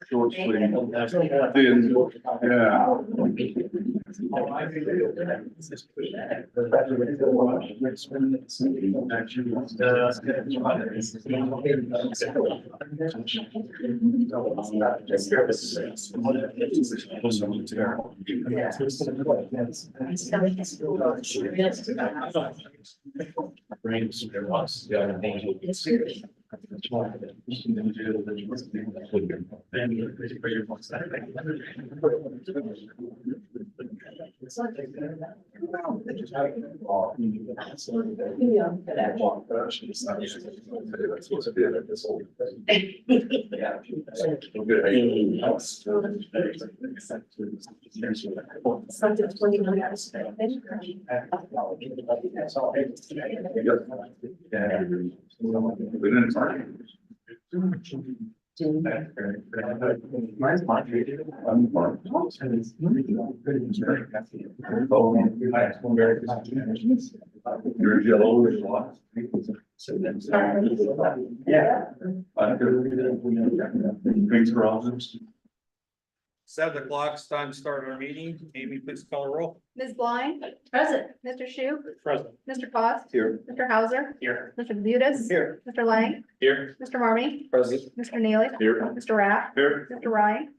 Short sleeve. Mine's Your yellow is lost. Yeah. Thanks for all this. 7 o'clock, it's time to start our meeting. Amy, please call the roll. Ms. Blind. Present. Mr. Shu. Present. Mr. Cost. Here. Mr. Hauser. Here. Mr. Labutus. Here. Mr. Lang. Here. Mr. Marmy. Present. Mr. Neely. Here. Mr. Rath. Here. Mr. Ryan.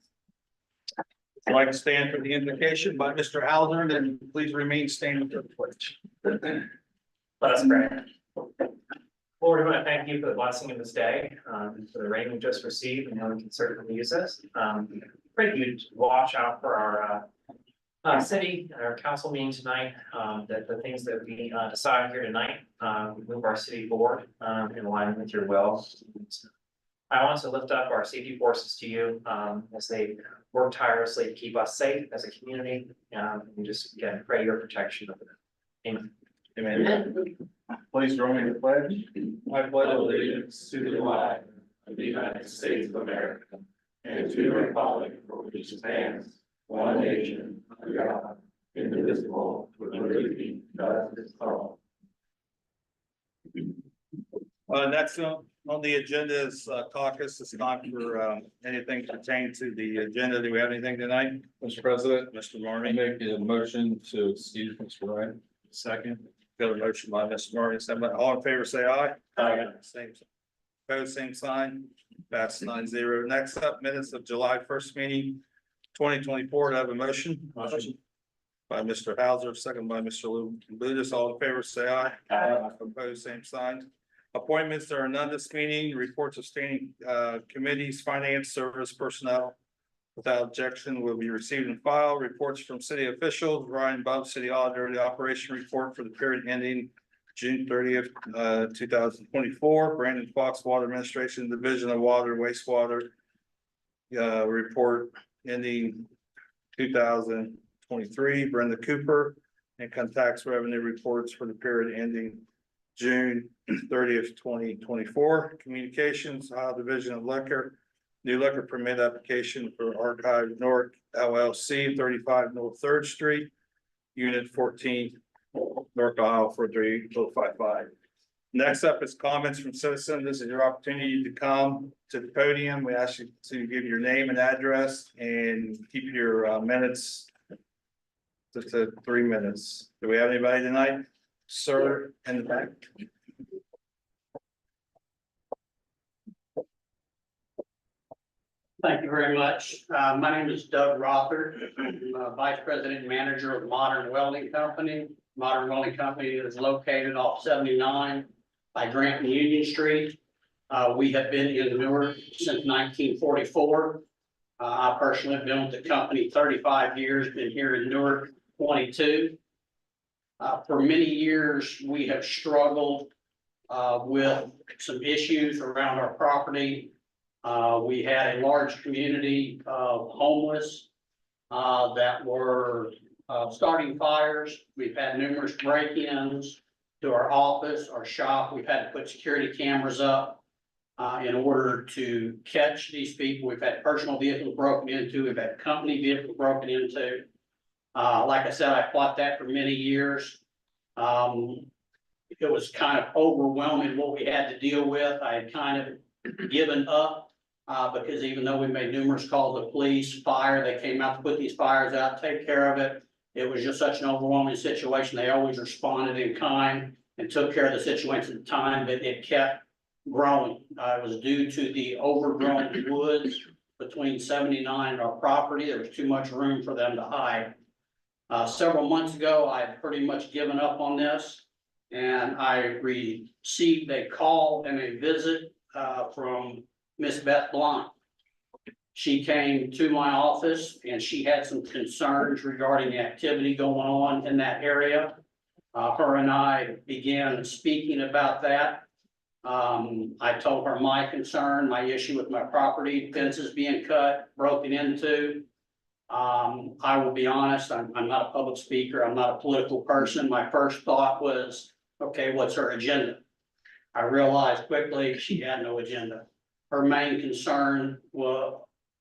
I'd like to stand for the invocation by Mr. Hauser, and then please remain standing for the pledge. Let us pray. Lord, we want to thank you for the blessing of this day, for the rain we just received, and how we can certainly use this. Pray that you watch out for our city, our council meeting tonight, that the things that we decide here tonight, move our city forward in alignment with your will. I want to lift up our safety forces to you as they work tirelessly to keep us safe as a community, and just again pray your protection over them. Amen. Amen. Please join me in the pledge. I pledge allegiance to the flag of the United States of America and to the republic for which it stands, one nation, under God, indivisible, with liberty and justice for all. Next on the agenda is caucus. It's not for anything pertaining to the agenda. Do we have anything tonight? Mr. President, Mr. I Marmy, make a motion to excuse Mr. Ryan. second. Got a motion by Mr. Marmy, second by all in favor, say aye. Aye. Same, opposed, same sign. Pass 9-0. Next up, minutes of July 1st meeting, 2024. To have a motion. Motion. By Mr. Hauser, second by Mr. Labutus. All in favor, say aye. Aye. Opposed, same sign. Appointments, there are none this meeting. Reports of standing committees, finance, service, personnel. Without objection will be received and filed. Reports from city officials, Ryan Bub, city auditor, the operation report for the period ending June 30th, 2024. Brandon Fox, Water Administration, Division of Water, Wastewater. Report ending 2023. Brenda Cooper, income tax revenue reports for the period ending June 30th, 2024. Communications, Ohio Division of Liquor. New liquor permit application for Archive Newark LLC, 35 North 3rd Street, Unit 14, North Ohio 43055. Next up is comments from citizens. This is your opportunity to come to the podium. We ask you to give your name and address and keep your minutes to 3 minutes. Do we have anybody tonight? Sir, in the back. Thank you very much. My name is Doug Rother. I'm Vice President and Manager of Modern Welding Company. Modern Welding Company is located off 79 by Grant and Union Street. We have been in Newark since 1944. I personally have been with the company 35 years, been here in Newark 22. For many years, we have struggled with some issues around our property. We had a large community of homeless that were starting fires. We've had numerous break-ins to our office, our shop. We've had to put security cameras up in order to catch these people. We've had personal vehicles broken into. We've had company vehicles broken into. Like I said, I fought that for many years. It was kind of overwhelming what we had to deal with. I had kind of given up, because even though we made numerous calls to police, fire, they came out to put these fires out, take care of it. It was just such an overwhelming situation. They always responded in kind and took care of the situation at the time, but it kept growing. It was due to the overgrown woods between 79 and our property. There was too much room for them to hide. Several months ago, I had pretty much given up on this, and I received a call and a visit from Miss Beth Blunt. She came to my office and she had some concerns regarding the activity going on in that area. Her and I began speaking about that. I told her my concern, my issue with my property, fences being cut, broken into. I will be honest, I'm not a public speaker. I'm not a political person. My first thought was, okay, what's her agenda? I realized quickly she had no agenda. Her main concerns were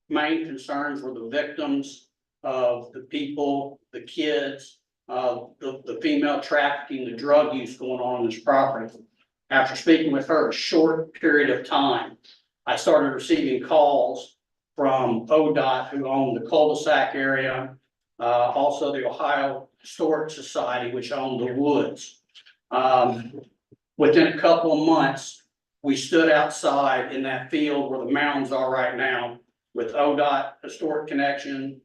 the victims of the people, the kids, the female trafficking, the drug use going on this property. After speaking with her a short period of time, I started receiving calls from ODOT, who owned the cul-de-sac area, also the Ohio Historic Society, which owned the woods. Within a couple of months, we stood outside in that field where the mounds are right now with ODOT Historic Connection.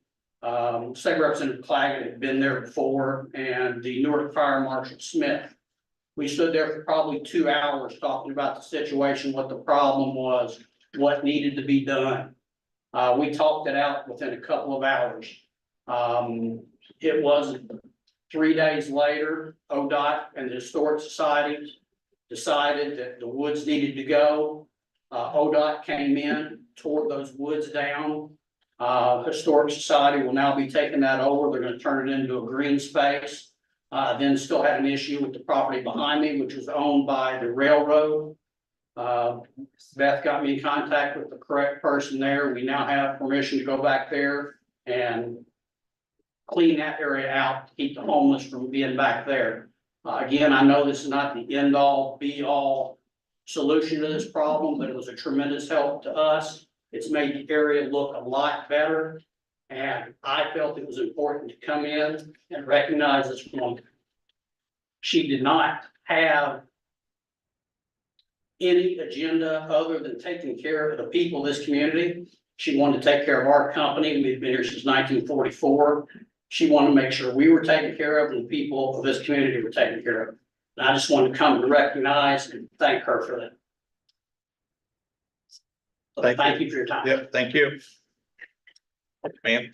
State Representative Claggett had been there before, and the Newark Fire Marshal Smith. We stood there for probably 2 hours talking about the situation, what the problem was, what needed to be done. We talked it out within a couple of hours. It was 3 days later, ODOT and the Historic Society decided that the woods needed to go. ODOT came in, tore those woods down. Historic Society will now be taking that over. They're going to turn it into a green space. Then still had an issue with the property behind me, which was owned by the railroad. Beth got me in contact with the correct person there. We now have permission to go back there and clean that area out, to keep the homeless from being back there. Again, I know this is not the end all be all solution to this problem, but it was a tremendous help to us. It's made the area look a lot better. And I felt it was important to come in and recognize this woman. She did not have any agenda other than taking care of the people of this community. She wanted to take care of our company. We've been here since 1944. She wanted to make sure we were taken care of and the people of this community were taken care of. And I just wanted to come to recognize and thank her for that. So thank you for your time. Yep, thank you. Ma'am.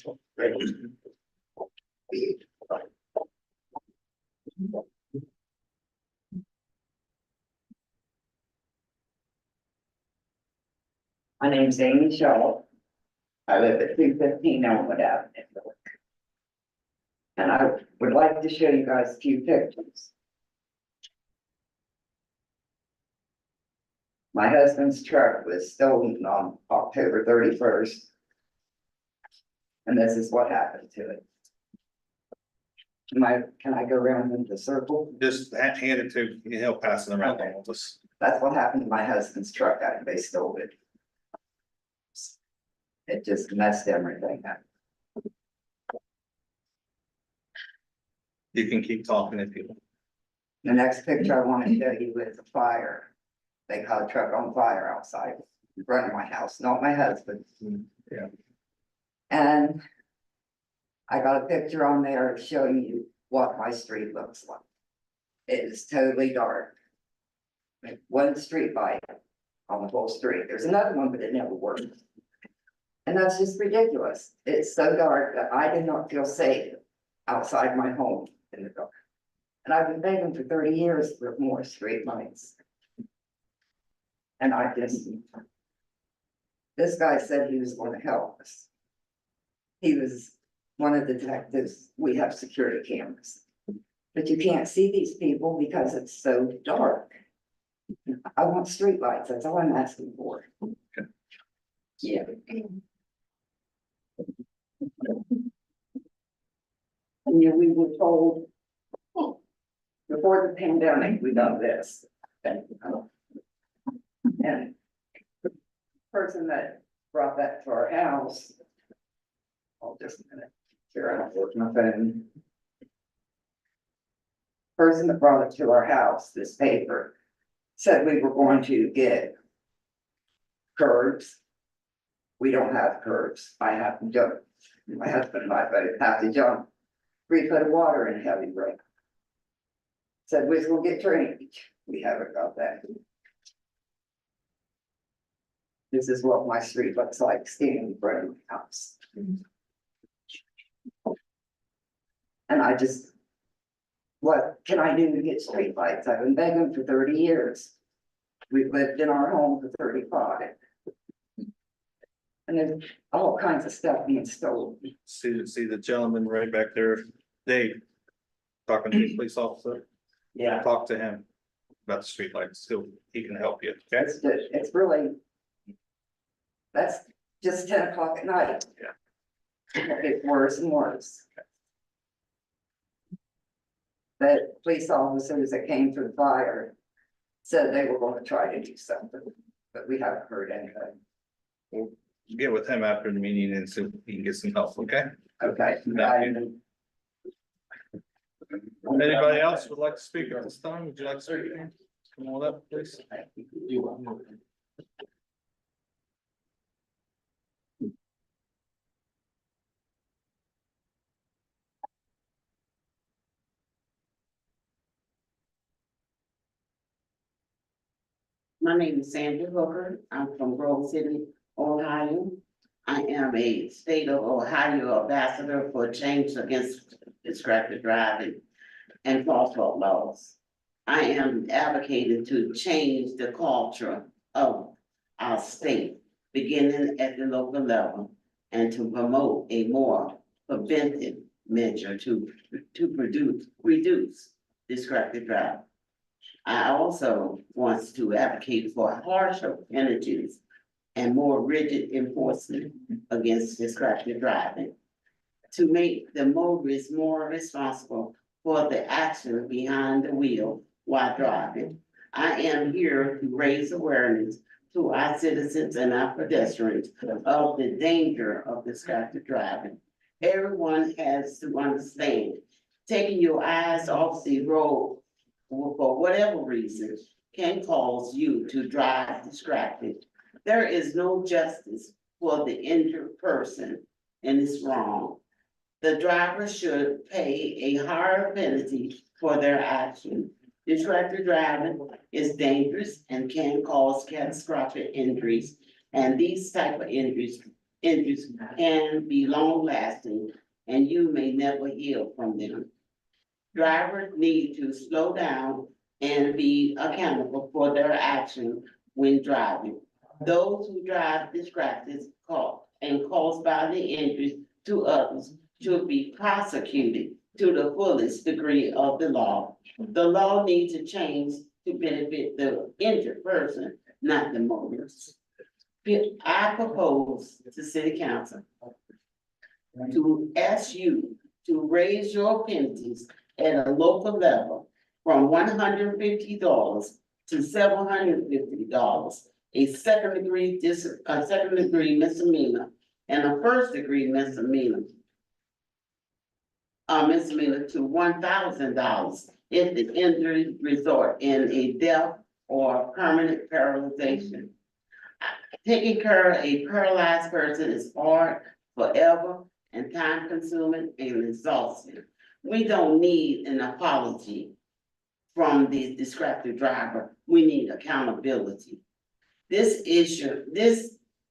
My name's Amy Shaw. I live at 215 Elmwood Avenue. And I would like to show you guys a few pictures. My husband's truck was stolen on October 31st. And this is what happened to it. Can I go around in the circle? Just hand it to, he'll pass it around. That's what happened to my husband's truck after they stole it. It just messed everything up. You can keep talking if you want. The next picture I want to show you is a fire. They caught a truck on fire outside in front of my house, not my husband's. Yeah. And I got a picture on there showing you what my street looks like. It is totally dark. Like one street light on the whole street. There's another one, but it never works. And that's just ridiculous. It's so dark that I do not feel safe outside my home in the dark. And I've been begging for 30 years for more street lights. And this guy said he was going to help us. He was one of the detectives, we have security cameras. But you can't see these people because it's so dark. I want streetlights, that's all I'm asking for. Yeah. And yeah, we were told before the pandemic, we done this. And the person that brought that to our house. Oh, just a minute, here, I don't work my phone. Person that brought it to our house, this paper, said we were going to get curbs. We don't have curbs. I have to jump. My husband and I both have to jump 3 foot of water in heavy rain. Said we was gonna get drainage. We haven't got that. This is what my street looks like standing in front of my house. And I just, what can I do to get streetlights? I've been begging for 30 years. We've lived in our home for 35. And there's all kinds of stuff being stolen. See the gentleman right back there, Dave. Talking to the police officer, Yeah. talk to him about the streetlights, so he can help you, okay? It's really. That's just 10 o'clock at night. Yeah. It's worse and worse. The police officers that came for the fire said they were going to try to do something, but we haven't heard anything. Get with him after the meeting and see if he can get some help, okay? Okay. Anybody else would like to speak at this time? Would you like to speak? Come on up, please. My name is Sandra Hooker. I'm from Grove City, Ohio. I am a state of Ohio ambassador for change against distracted driving and crosswalk laws. I am advocating to change the culture of our state, beginning at the local level, and to promote a more preventive measure to reduce distracted driving. I also want to advocate for harsher penalties and more rigid enforcement against distracted driving to make the motorists more responsible for the action behind the wheel while driving. I am here to raise awareness to our citizens and our pedestrians of the danger of distracted driving. Everyone has to understand, taking your eyes off the road for whatever reason can cause you to drive distracted. There is no justice for the injured person, and it's wrong. The driver should pay a higher penalty for their action. Distracted driving is dangerous and can cause catastrophic injuries, and these type of injuries can be long lasting, and you may never heal from them. Drivers need to slow down and be accountable for their action when driving. Those who drive distracted and caused by the injuries to others should be prosecuted to the fullest degree of the law. The law needs to change to benefit the injured person, not the motorist. I propose to City Council to ask you to raise your penalties at a local level from $150 to $750. A second degree misdemeanor and a first degree misdemeanor. Misdemeanor to $1,000 if the injury result in a death or permanent paralyzation. Taking care of a paralyzed person is hard, forever, and time consuming and exhausting. We don't need an apology from the distracted driver. We need accountability. This is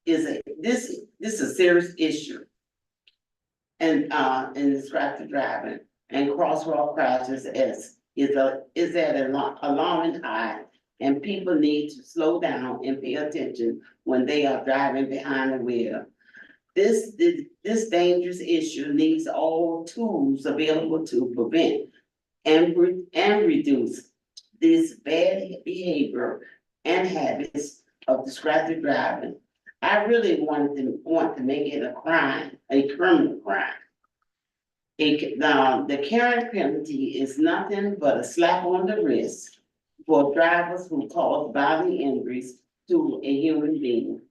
a serious issue. And in distracted driving and crosswalk crashes is at an alarming high. And people need to slow down and pay attention when they are driving behind the wheel. This dangerous issue needs all tools available to prevent and reduce this bad behavior and habits of distracted driving. I really want to make it a crime, a criminal crime. The current penalty is nothing but a slap on the wrist for drivers who cause bodily injuries to a human being.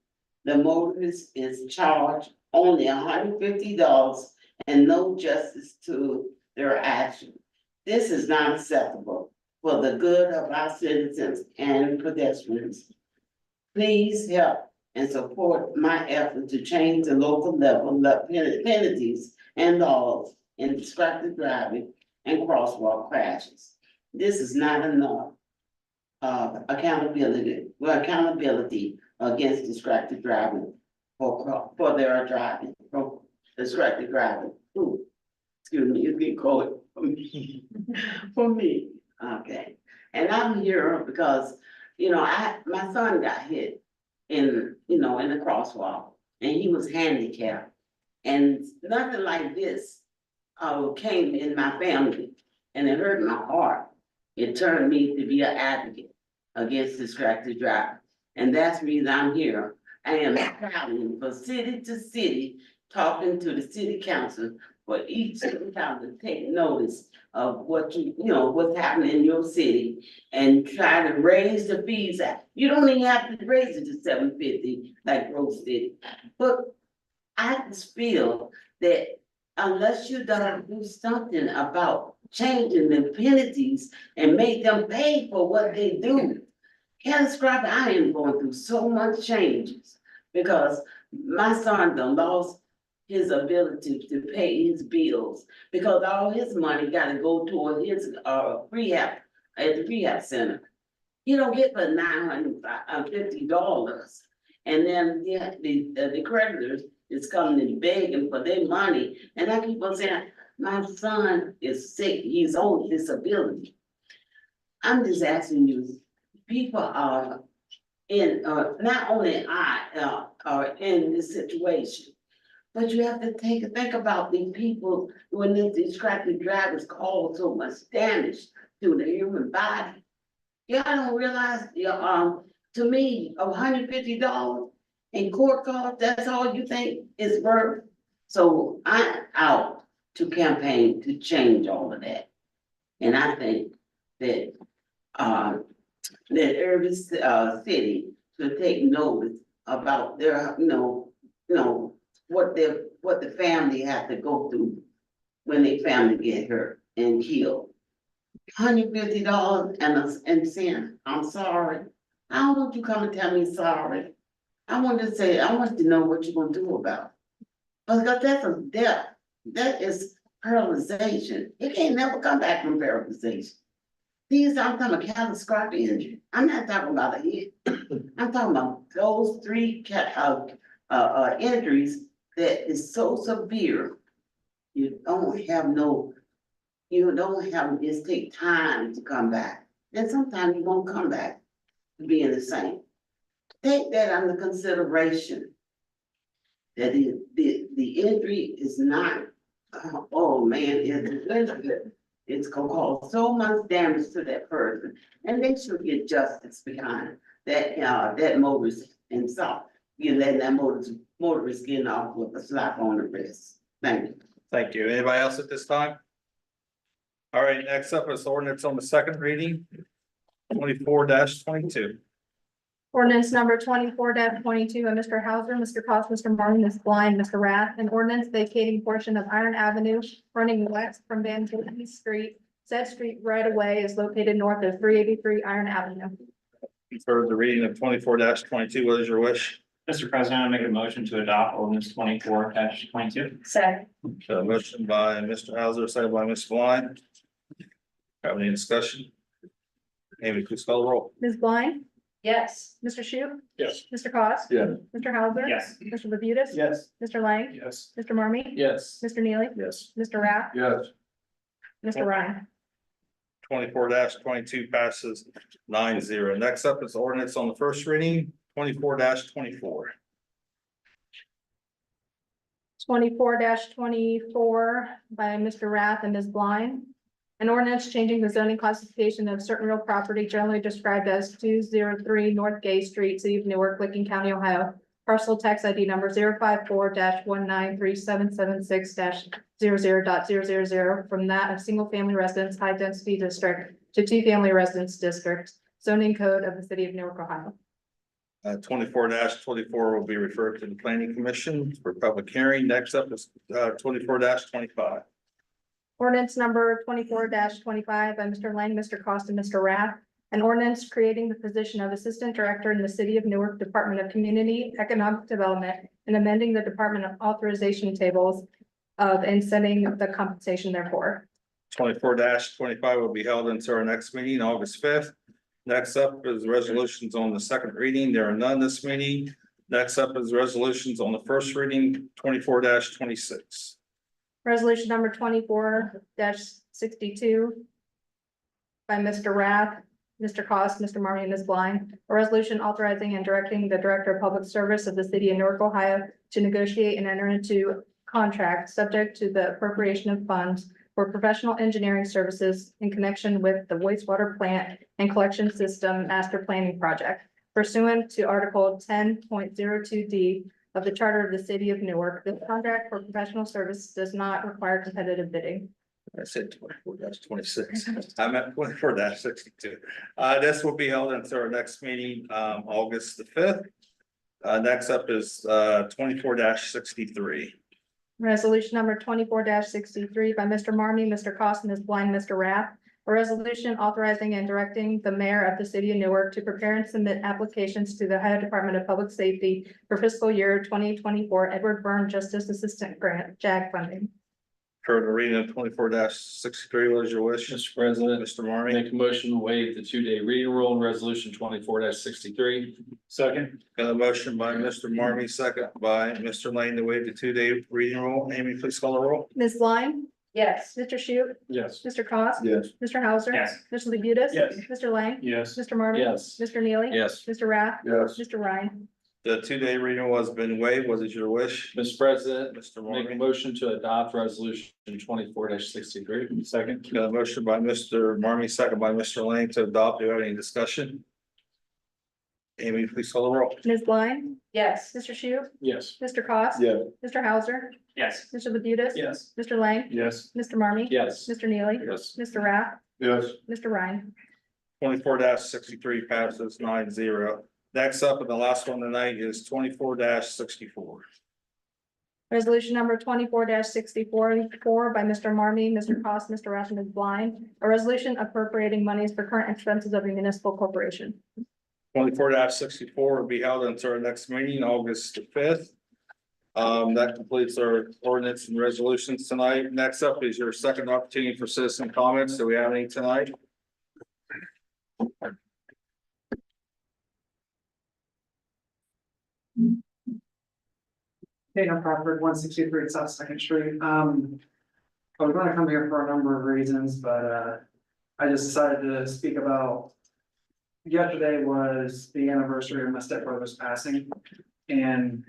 The motorist is charged only $150 and no justice to their action. This is not acceptable for the good of our citizens and pedestrians. Please help and support my effort to change the local level of penalties and laws in distracted driving and crosswalk crashes. This is not enough accountability against distracted driving for their driving, for distracted driving. Ooh, excuse me, you can call it for me. For me, okay. And I'm here because, my son got hit in the crosswalk and he was handicapped. And nothing like this came in my family and it hurt my heart. It turned me to be an advocate against distracted driving. And that's the reason I'm here. I am traveling from city to city, talking to the city council for each city council to take notice of what's happening in your city and try to raise the fees. You don't even have to raise it to $7.50 like Rose City. But I just feel that unless you don't do something about changing the penalties and make them pay for what they do. Catastrophic, I am going through so much changes because my son done lost his ability to pay his bills because all his money gotta go toward his rehab at the rehab center. He don't get but $950. And then the creditors is coming and begging for their money. And I keep on saying, my son is sick, he's on disability. I'm just asking you, people are in, not only are in this situation, but you have to think about the people when these distracted drivers cause so much damage to the human body. Y'all don't realize, to me, $150 in court costs, that's all you think is worth? So I'm out to campaign to change all of that. And I think that, that every, city should take notice about their, what the family have to go through when their family get hurt and killed. $150 and saying, I'm sorry. I don't want you to come and tell me sorry. I want to know what you're gonna do about it. Because that's a death. That is paralyzation. It can't never come back from paralyzation. I'm talking about catastrophic injury. I'm not talking about a hit. I'm talking about those three injuries that is so severe. It take time to come back. And sometimes you won't come back to being the same. Take that under consideration. That the injury is not, oh man, it's gonna cause so much damage to that person. And they should get justice behind that motorist and stop. You letting that motorist getting off with a slap on the wrist. Thank you. Thank you. Anybody else at this time? All right, next up is ordinance on the second reading, 24-22. Ordinance number 24-22 of Mr. Hauser, Mr. Cost, Mr. Martin, Ms. Blind, Mr. Rath, an ordinance vacating portion of Iron Avenue running west from Van Tilden Street. Said street right of way is located north of 383 Iron Avenue. You've heard the reading of 24-22. What is your wish? Mr. President, I make a motion to adopt ordinance 24-22. Second. So motion by Mr. Hauser, second by Ms. Blind. Have any discussion? Amy, please call the roll. Ms. Blind? Yes. Mr. Shu? Yes. Mr. Cost? Yeah. Mr. Hauser? Yes. Mr. Labutus? Yes. Mr. Lang? Yes. Mr. Marmy? Yes. Mr. Neely? Yes. Mr. Rath? Yes. Mr. Ryan? 24-22 passes 9-0. Next up is ordinance on the first reading, 24-24. 24 24 by Mr. Rath and Ms. Blind. An ordinance changing the zoning classification of certain real property generally described as 203 North Gay Street, City of Newark, Licking County, Ohio. Parcel tax ID number 054-1937760.00.000 from that of single family residence high density district to two family residence district, zoning code of the City of Newark, Ohio. 24-24 will be referred to the planning commission for public hearing. Next up is 24-25. Ordinance number 24 25 by Mr. Lang, Mr. Cost, and Mr. Rath. An ordinance creating the position of Assistant Director in the City of Newark Department of Community Economic Development and amending the Department of Authorization tables of and setting the compensation therefore. 24-25 will be held until our next meeting, August 5th. Next up is resolutions on the second reading. There are none this meeting. Next up is resolutions on the first reading, 24-26. Resolution number 24 62 by Mr. Rath, Mr. Cost, Mr. Marmy, and Ms. Blind. A resolution authorizing and directing the Director of Public Service of the City of Newark, Ohio to negotiate and enter into contract subject to the appropriation of funds for professional engineering services in connection with the wastewater plant and collection system master planning project pursuant to Article 10.02D of the Charter of the City of Newark. The contract for professional service does not require competitive bidding. I said 24-26. I'm at 24-62. This will be held until our next meeting, August the 5th. Next up is 24-63. Resolution number 24 63 by Mr. Marmy, Mr. Cost, Ms. Blind, Mr. Rath. A resolution authorizing and directing the mayor of the City of Newark to prepare and submit applications to the Ohio Department of Public Safety for fiscal year 2024 Edward Byrne Justice Assistant Grant, JAG funding. For the reading of 24-63, what is your wish, Mr. President, Mr. Marmy? make a motion to waive the 2-day reading rule in resolution 24-63. Second. Got a motion by Mr. Marmy, second by Mr. Lane to waive the 2-day reading rule. Amy, please call the roll. Ms. Blind, Yes. Mr. Shu, Yes. Mr. Cost, Yes. Mr. Hauser. Yes. Mr. Labutus. Yes. Mr. Lang, Yes. Mr. Marmy. Yes. Mr. Neely. Yes. Mr. Rath, Yes. Mr. Ryan. The 2-day reading rule has been waived. What is your wish, Mr. President, Mr. make a Marmy? motion to adopt resolution 24-63. Second. Got a motion by Mr. Marmy, second by Mr. Lane to adopt. Do you have any discussion? Amy, please call the roll. Ms. Blind, Yes. Mr. Shu, Yes. Mr. Cost. Yeah. Mr. Hauser, Yes. Mr. Labutus. Yes. Mr. Lang, Yes. Mr. Marmy. Yes. Mr. Neely. Yes. Mr. Rath, Yes. Mr. Ryan. 24-63 passes 9-0. Next up, and the last one tonight is 24-64. Resolution number 24 64 by Mr. Marmy, Mr. Cost, Mr. Rath, and Ms. Blind. A resolution appropriating monies for current expenses of a municipal corporation. 24-64 will be held until our next meeting, August the 5th. That completes our ordinance and resolutions tonight. Next up is your second opportunity for citizen comments. Do we have any tonight? Dana Crawford, 163 South Second Street. I was gonna come here for a number of reasons, but I just decided to speak about. Yesterday was the anniversary of my stepbrother's passing, and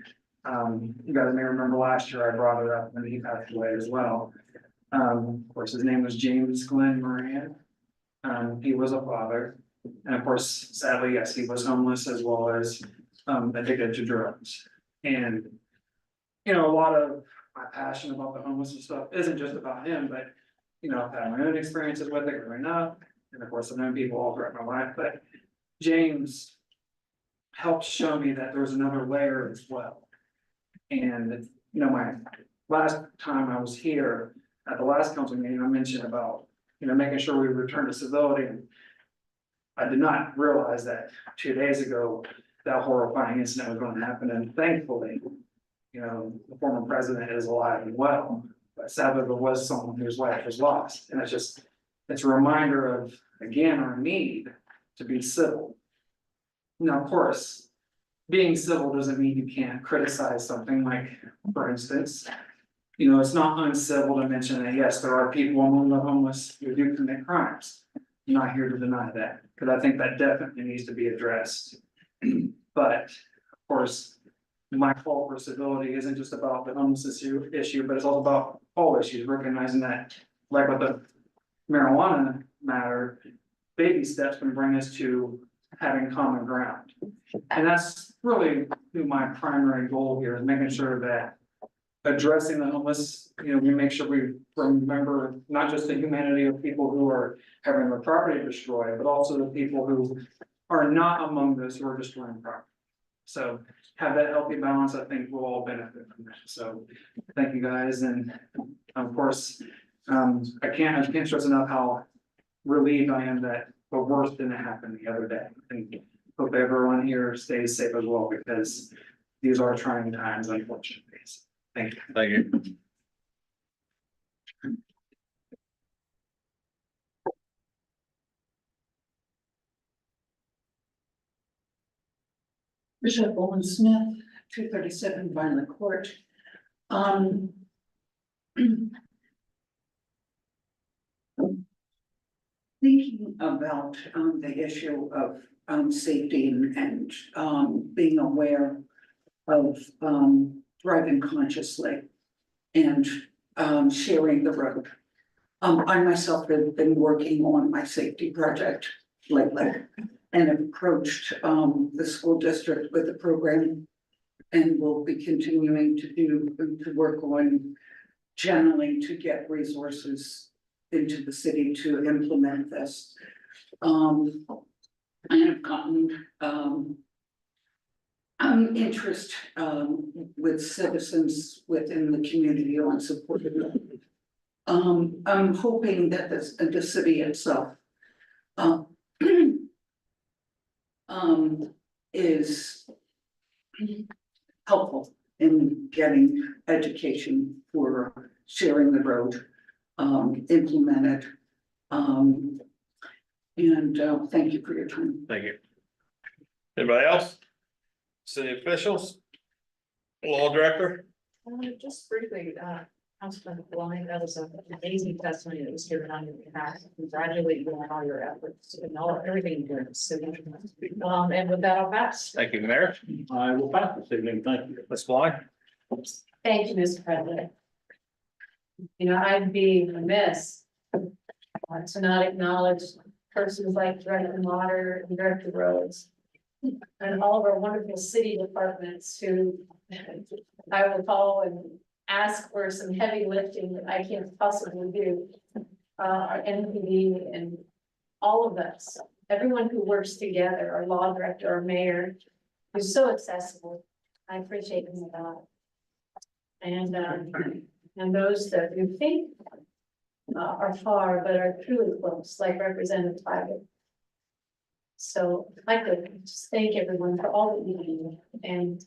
you guys may remember last year I brought it up when he passed away as well. Of course, his name was James Glenn Moran. He was a father, and of course, sadly, yes, he was homeless as well as addicted to drugs. And you know, a lot of my passion about the homeless and stuff isn't just about him, but, you know, I've had my own experiences with it growing up. And of course, I've known people all throughout my life, but James helped show me that there's another layer as well. And, you know, my last time I was here at the last council meeting, I mentioned about, you know, making sure we return to civility. And I did not realize that 2 days ago, that horrifying incident was going to happen. And thankfully, you know, the former president is alive and well, but sadly there was someone whose life was lost. And it's a reminder of, again, our need to be civil. Now, of course, being civil doesn't mean you can't criticize something like, for instance, you know, it's not uncivil to mention that, yes, there are people among the homeless who do commit crimes. I'm not here to deny that, because I think that definitely needs to be addressed. But, of course, my call for civility isn't just about the homeless issue, but it's also about all issues, recognizing that, like with the marijuana matter, baby steps can bring us to having common ground. And that's really who my primary goal here is, making sure that addressing the homeless, we make sure we remember not just the humanity of people who are having their property destroyed, but also the people who are not among those who are destroying property. So have that healthy balance, I think we'll all benefit from that. So thank you guys. And of course, I can't stress enough how relieved I am that the worst didn't happen the other day. And hope everyone here stays safe as well, because these are trying times, unfortunately. Thank you. Thank you. Bishop Owen Smith, 237 Violent Court. Thinking about the issue of safety and being aware of driving consciously and sharing the road. I myself have been working on my safety project lately and approached the school district with the program, and will be continuing to work on generally to get resources into the city to implement this. I have gotten interest with citizens within the community on supporting it. I'm hoping that the city itself is helpful in getting education for sharing the road implemented. Thank you for your time. Thank you. Anybody else? City officials? Law director? Just briefly, Councilman Blind, that was an amazing testimony that was given on your behalf. Congratulate you on all your efforts and everything you're doing. So, and with that, I'll pass. Thank you, Mayor. I will pass this evening, thank you. Ms. Blind? Thank you, Mr. President. I'd be remiss to not acknowledge persons like Director Mater and Director Rhodes and all of our wonderful city departments who I will call and ask for some heavy lifting that I can't possibly do. Our NPD and all of us, everyone who works together, our law director, our mayor, who's so accessible. I appreciate them a lot. And those that you think are far, but are truly close, like Representative Tyler. So I could just thank everyone for all that you do, and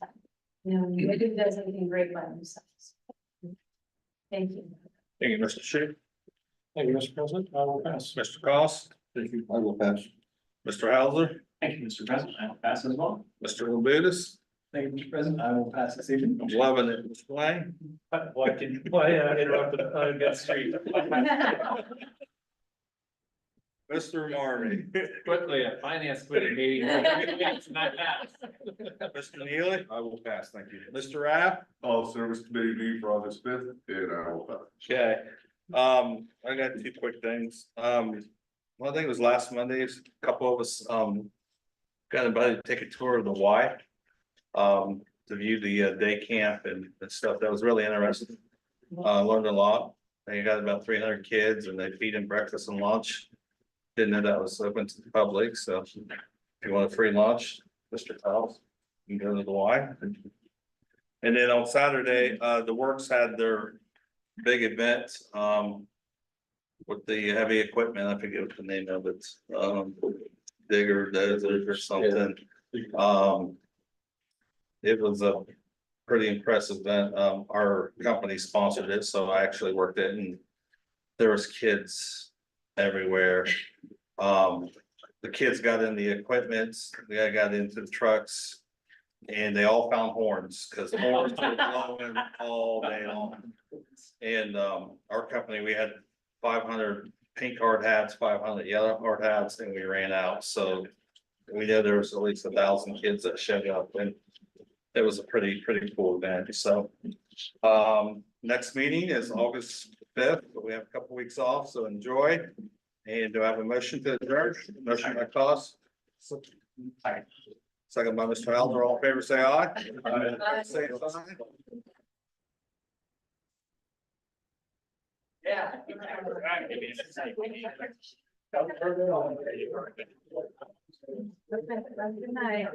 nobody does anything great by themselves. Thank you. Thank you, Mr. Shu. Thank you, Mr. President, I will pass. Mr. Cost? Thank you, I will pass. Mr. Hauser? Thank you, Mr. President. I will pass as well. Mr. Labutus? Thank you, Mr. President, I will pass this evening. I'm loving it, Mr. Lang. Why interrupt a good street? Mr. Marmy? Quickly, a finance committee meeting. It's not that. Mr. Neely? I will pass, thank you. Mr. Rapp? All service committee meeting for August 5th, and I will pass. Okay, I got two quick things. One thing was last Monday, a couple of us, got invited to take a tour of the Y. To view the day camp and stuff. That was really interesting. Learned a lot. They got about 300 kids and they feed them breakfast and lunch. Didn't know that was open to the public, so if you want a free lunch, Mr. Tiles, you can go to the Y. And then on Saturday, the Works had their big event, with the heavy equipment. I forget what the name of it, digger, dozer or something. It was a pretty impressive event. Our company sponsored it, so I actually worked it, and there was kids everywhere. The kids got in the equipment, the guy got into the trucks, and they all found horns, because horns were blowing all day long. And our company, we had 500 pink hard hats, 500 yellow hard hats, and we ran out. So we know there was at least 1,000 kids that showed up, and it was a pretty cool event, so. Next meeting is August 5th, but we have a couple weeks off, so enjoy. And do I have a motion to adjourn? Motion by Cost. Second by Mr. Hauser, all in favor, say aye. Aye. Say aye. Yeah. Good night.